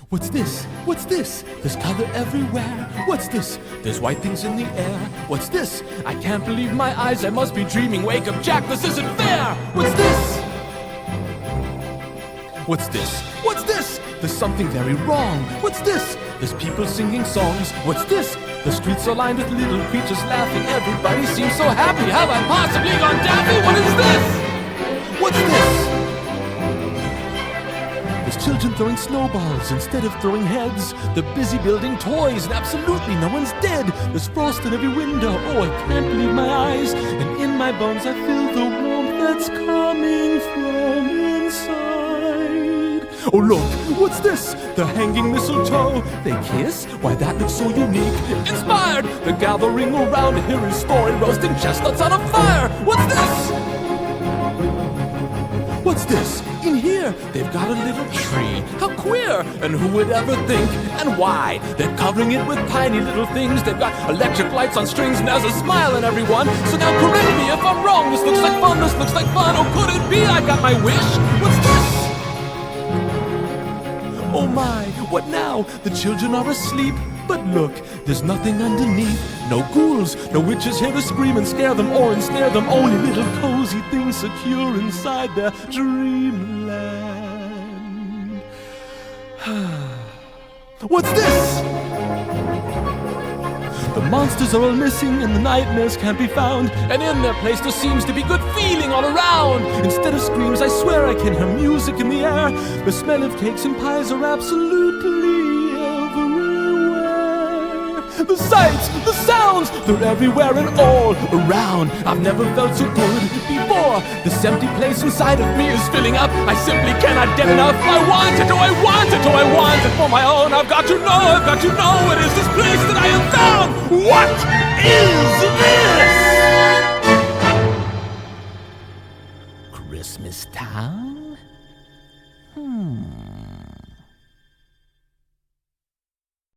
What's this? What's this? There's color everywhere. What's this? There's white things in the air. What's this? I can't believe my eyes. I must be dreaming. Wake up, Jack, this isn't fair. What's this? What's this? What's this? There's something very wrong. What's this? There's people singing songs. What's this? The streets are lined with little creatures laughing. Everybody seems so happy. Have I possibly gone daffy? What is this? What's this? There's children throwing snowballs instead of throwing heads. They're busy building toys and absolutely no one's dead. There's frost in every window. Oh, I can't believe my eyes. And in my bones I feel the warmth that's coming from inside. Oh look, what's this? They're hanging mistletoe. They kiss? Why that looks so unique. Inspired! They're gathering around to hear his story, roasting chestnuts on a fire. What's this? What's this? In here, they've got a little tree. How queer! And who would ever think? And why? They're covering it with tiny little things. They've got electric lights on strings and there's a smile on everyone. So now correct me if I'm wrong. This looks like fun, this looks like fun. Oh, could it be I got my wish? What's this? Oh my, what now? The children are asleep. But look, there's nothing underneath. No ghouls, no witches here to scream and scare them or ensnare them. Only little cozy things secure inside their dreamland. What's this? The monsters are all missing and the nightmares can't be found. And in their place there seems to be good feeling all around. Instead of screams, I swear I can hear music in the air. The smell of cakes and pies are absolutely everywhere. The sights, the sounds, they're everywhere and all around. I've never felt so good before. This empty place inside of me is filling up. I simply cannot get enough. I want it, oh I want it, oh I want it for my own. I've got to know it is this place that I have found. What is this? Christmas Town?